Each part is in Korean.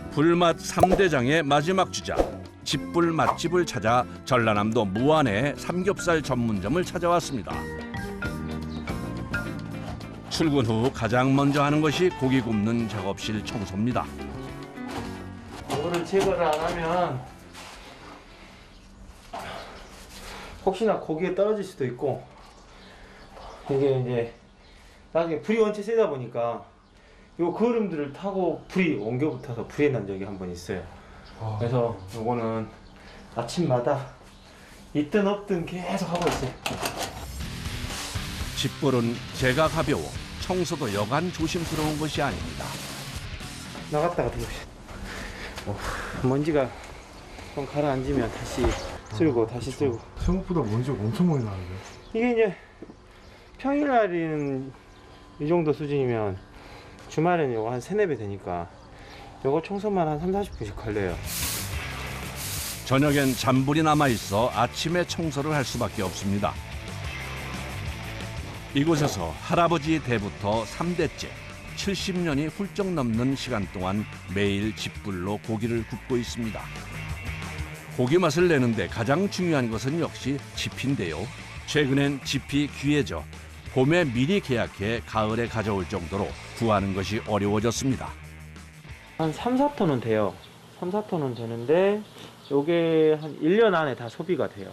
불맛 3대장의 마지막 주자. 집불 맛집을 찾아 전라남도 무안의 삼겹살 전문점을 찾아왔습니다. 출근 후 가장 먼저 하는 것이 고기 굽는 작업실 청소입니다. 이거를 제거를 안 하면 혹시나 고기에 떨어질 수도 있고, 이게 이제 나중에 불이 원체 세다 보니까 요 거름들을 타고 불이 옮겨 붙어서 불이 난 적이 한 번 있어요. 그래서 요거는 아침마다 있든 없든 계속 하고 있어요. 집불은 재가 가벼워 청소도 여간 조심스러운 것이 아닙니다. 나갔다가 들어오시. 먼지가 좀 가라앉으면 다시 쓸고 다시 쓸고. 생각보다 먼지가 엄청 많이 나는데. 이게 이제 평일날은 이 정도 수준이면 주말에는 요거 한 3-4배 되니까 요거 청소만 한 30-40분씩 걸려요. 저녁엔 잔불이 남아있어 아침에 청소를 할 수밖에 없습니다. 이곳에서 할아버지 대부터 3대째 70년이 훌쩍 넘는 시간 동안 매일 집불로 고기를 굽고 있습니다. 고기 맛을 내는데 가장 중요한 것은 역시 지피인데요. 최근엔 지피 귀해져 봄에 미리 계약해 가을에 가져올 정도로 구하는 것이 어려워졌습니다. 한 3-4톤은 돼요. 3-4톤은 되는데 요게 한 1년 안에 다 소비가 돼요.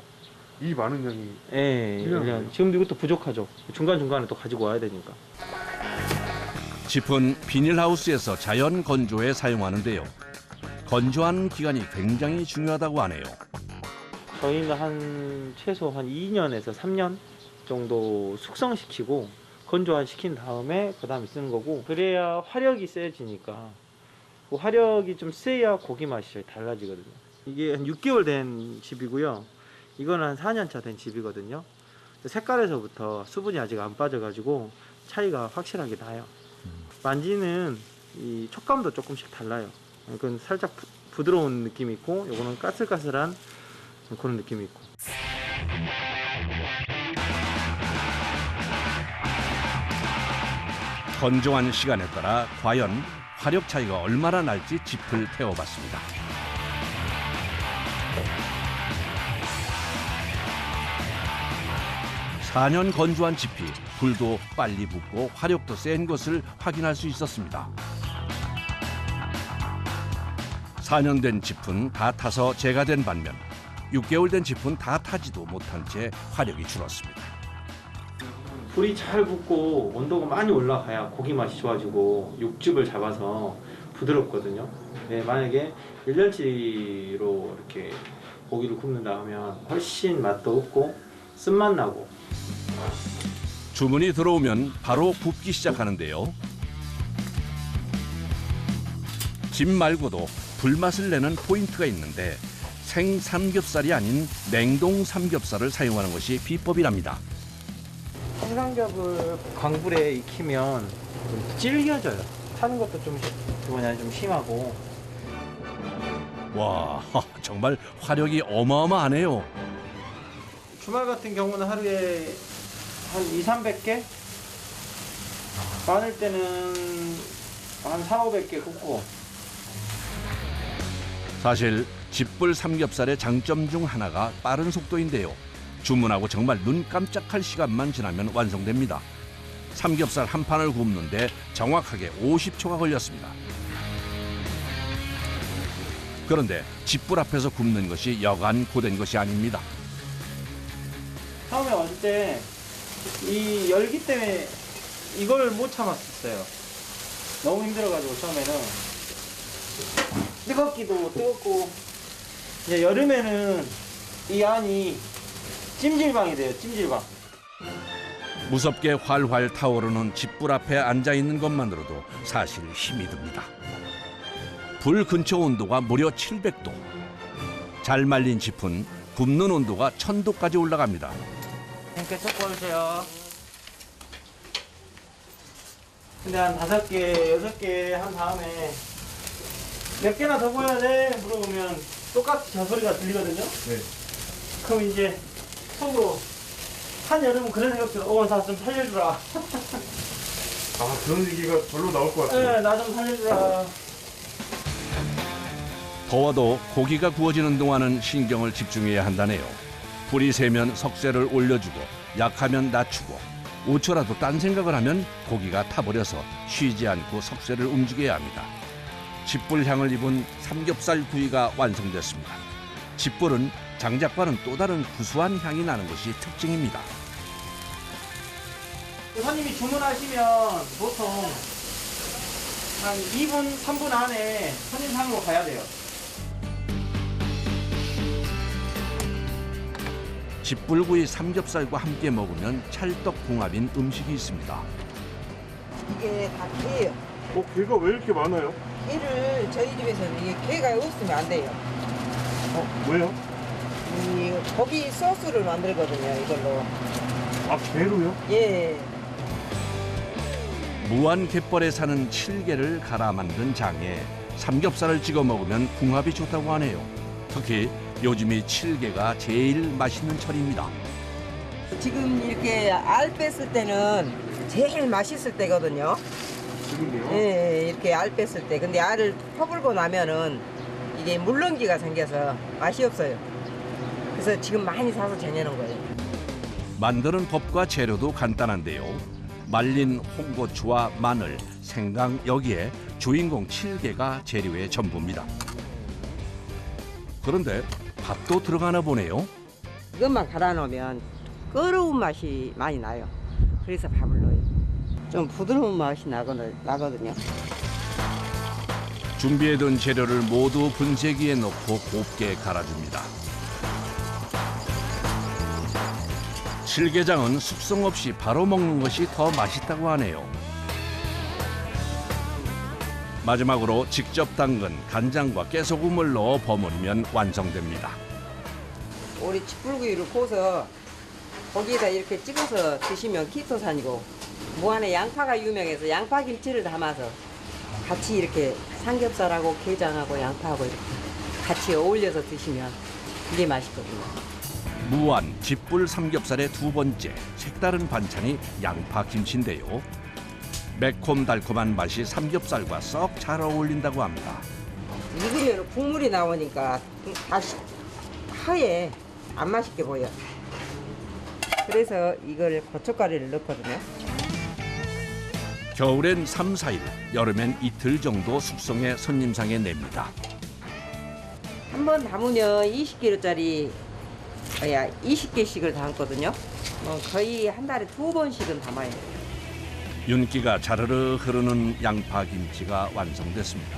이 많은 양이. 예, 1년. 지금도 이것도 부족하죠. 중간중간에 또 가지고 와야 되니까. 짚은 비닐하우스에서 자연 건조에 사용하는데요. 건조하는 기간이 굉장히 중요하다고 하네요. 저희는 한 최소 한 2년에서 3년 정도 숙성시키고 건조시킨 다음에 그 다음에 쓰는 거고, 그래야 화력이 세지니까. 그 화력이 좀 세야 고기 맛이 달라지거든요. 이게 한 6개월 된 집이고요. 이거는 한 4년 차 된 집이거든요. 색깔에서부터 수분이 아직 안 빠져가지고 차이가 확실하게 나요. 만지는 이 촉감도 조금씩 달라요. 이건 살짝 부드러운 느낌이 있고, 요거는 까슬까슬한 그런 느낌이 있고. 건조한 시간에 따라 과연 화력 차이가 얼마나 날지 짚을 태워봤습니다. (4년) 건조한 짚이 불도 빨리 붙고 화력도 센 것을 확인할 수 있었습니다. 4년 된 짚은 다 타서 재가 된 반면 6개월 된 짚은 다 타지도 못한 채 화력이 줄었습니다. 불이 잘 붙고 온도가 많이 올라가야 고기 맛이 좋아지고 육즙을 잡아서 부드럽거든요. 네, 만약에 1년치로 이렇게 고기를 굽는다 하면 훨씬 맛도 없고 쓴맛 나고. 주문이 들어오면 바로 굽기 시작하는데요. 집 말고도 불맛을 내는 포인트가 있는데 생 삼겹살이 아닌 냉동 삼겹살을 사용하는 것이 비법이랍니다. 생삼겹을 강불에 익히면 좀 질겨져요. 타는 것도 좀 심하고. 와, 정말 화력이 어마어마하네요. 주말 같은 경우는 하루에 한 200-300개? 많을 때는 한 400-500개 굽고. 사실 집불 삼겹살의 장점 중 하나가 빠른 속도인데요. 주문하고 정말 눈 깜짝할 시간만 지나면 완성됩니다. 삼겹살 한 판을 굽는데 정확하게 50초가 걸렸습니다. 그런데 집불 앞에서 굽는 것이 여간 고된 것이 아닙니다. 처음에 왔을 때 이 열기 때문에 이걸 못 참았었어요. 너무 힘들어가지고 처음에는. 뜨겁기도 뜨겁고, 이제 여름에는 이 안이 찜질방이 돼요. 찜질방. 무섭게 활활 타오르는 집불 앞에 앉아있는 것만으로도 사실 힘이 듭니다. 불 근처 온도가 무려 700도. 잘 말린 짚은 굽는 온도가 1000도까지 올라갑니다. 계속 구워주세요. 근데 한 5개, 6개 한 다음에 몇 개나 더 구워야 돼? 물어보면 똑같이 잔소리가 들리거든요? 네. 그럼 이제 속으로 한여름은 그런 생각 들어. 나 좀 살려주라. 아, 그런 얘기가 별로 나올 것 같아요. 네, 나 좀 살려주라. 더워도 고기가 구워지는 동안은 신경을 집중해야 한다네요. 불이 세면 석쇠를 올려주고 약하면 낮추고 5초라도 딴 생각을 하면 고기가 타버려서 쉬지 않고 석쇠를 움직여야 합니다. 집불 향을 입은 삼겹살 구이가 완성됐습니다. 집불은 장작과는 또 다른 구수한 향이 나는 것이 특징입니다. 손님이 주문하시면 보통 한 2분, 3분 안에 손님상으로 가야 돼요. 집불구이 삼겹살과 함께 먹으면 찰떡궁합인 음식이 있습니다. 이게 다 게예요. 게가 왜 이렇게 많아요? 게를 저희 집에서는 이게 게가 없으면 안 돼요. 왜요? 이 고기 소스를 만들거든요, 이걸로. 게로요? 예. 무한 갯벌에 사는 칠개를 갈아 만든 장에 삼겹살을 찍어 먹으면 궁합이 좋다고 하네요. 특히 요즘이 칠개가 제일 맛있는 철입니다. 지금 이렇게 알 뺐을 때는 제일 맛있을 때거든요. 지금요? 예, 이렇게 알 뺐을 때. 근데 알을 퍼불고 나면은 이게 물렁기가 생겨서 맛이 없어요. 그래서 지금 많이 사서 지내는 거예요. 만드는 법과 재료도 간단한데요. 말린 홍고추와 마늘, 생강 여기에 주인공 칠개가 재료의 전부입니다. 그런데 밥도 들어가나 보네요. 이것만 갈아 놓으면 끓어온 맛이 많이 나요. 그래서 밥을 넣어요. 좀 부드러운 맛이 나거든요. 준비해둔 재료를 모두 분쇄기에 넣고 곱게 갈아줍니다. 칠개장은 숙성 없이 바로 먹는 것이 더 맛있다고 하네요. 마지막으로 직접 담근 간장과 깨소금을 넣어 버무리면 완성됩니다. 우리 집불구이를 구워서 거기에다 이렇게 찍어서 드시면 키토산이고, 무안에 양파가 유명해서 양파김치를 담아서 같이 이렇게 삼겹살하고 게장하고 양파하고 이렇게 같이 어울려서 드시면 되게 맛있거든요. 무안 집불 삼겹살의 두 번째 색다른 반찬이 양파김치인데요. 매콤달콤한 맛이 삼겹살과 썩 잘 어울린다고 합니다. 익으면 국물이 나오니까 다시 하얘 안 맛있게 보여. 그래서 이걸 고춧가루를 넣거든요. 겨울엔 3, 4일, 여름엔 이틀 정도 숙성해 손님상에 냅니다. 한 번 담으면 20kg짜리 20개씩을 담거든요. 거의 한 달에 2번씩은 담아요. 윤기가 자르르 흐르는 양파김치가 완성됐습니다.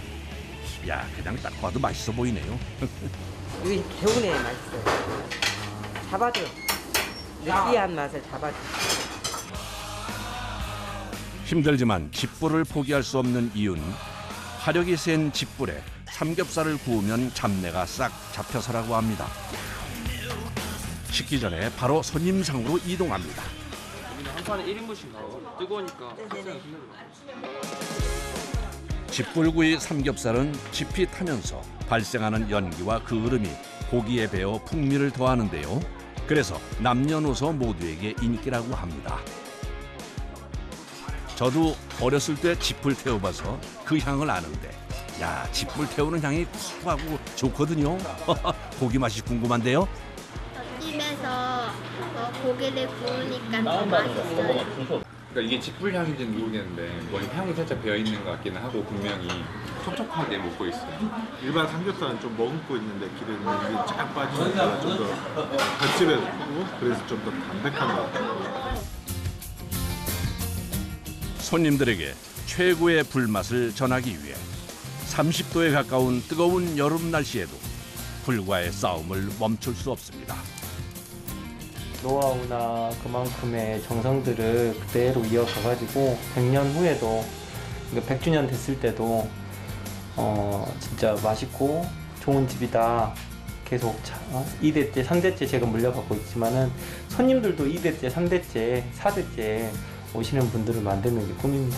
야, 그냥 딱 봐도 맛있어 보이네요. 이게 겨울에 맛있어요. 잡아줘. 느끼한 맛을 잡아줘. 힘들지만 집불을 포기할 수 없는 이유는 화력이 센 집불에 삼겹살을 구우면 잡내가 싹 잡혀서라고 합니다. 식기 전에 바로 손님상으로 이동합니다. 한 판에 1인분씩 나와. 뜨거우니까. 집불구이 삼겹살은 깊이 타면서 발생하는 연기와 그 흐름이 고기에 배어 풍미를 더하는데요. 그래서 남녀노소 모두에게 인기라고 합니다. 저도 어렸을 때 집불 태워봐서 그 향을 아는데, 야, 집불 태우는 향이 구수하고 좋거든요. 고기 맛이 궁금한데요. 집에서 고기를 구우니까 더 맛있어요. 그러니까 이게 집불향인지는 모르겠는데 뭐 향이 살짝 배어 있는 것 같기는 하고 분명히 촉촉하게 먹고 있어요. 일반 삼겹살은 좀 머금고 있는데 기름이 쫙 빠지니까 좀 더 갓집에 크고 그래서 좀 더 담백한 것 같아요. 손님들에게 최고의 불맛을 전하기 위해 30도에 가까운 뜨거운 여름 날씨에도 불과의 싸움을 멈출 수 없습니다. 노하우나 그만큼의 정성들을 그대로 이어가가지고 100년 후에도 100주년 됐을 때도 진짜 맛있고 좋은 집이다. 계속 2대째, 3대째 제가 물려받고 있지만은 손님들도 2대째, 3대째, 4대째 오시는 분들을 만드는 게 꿈입니다.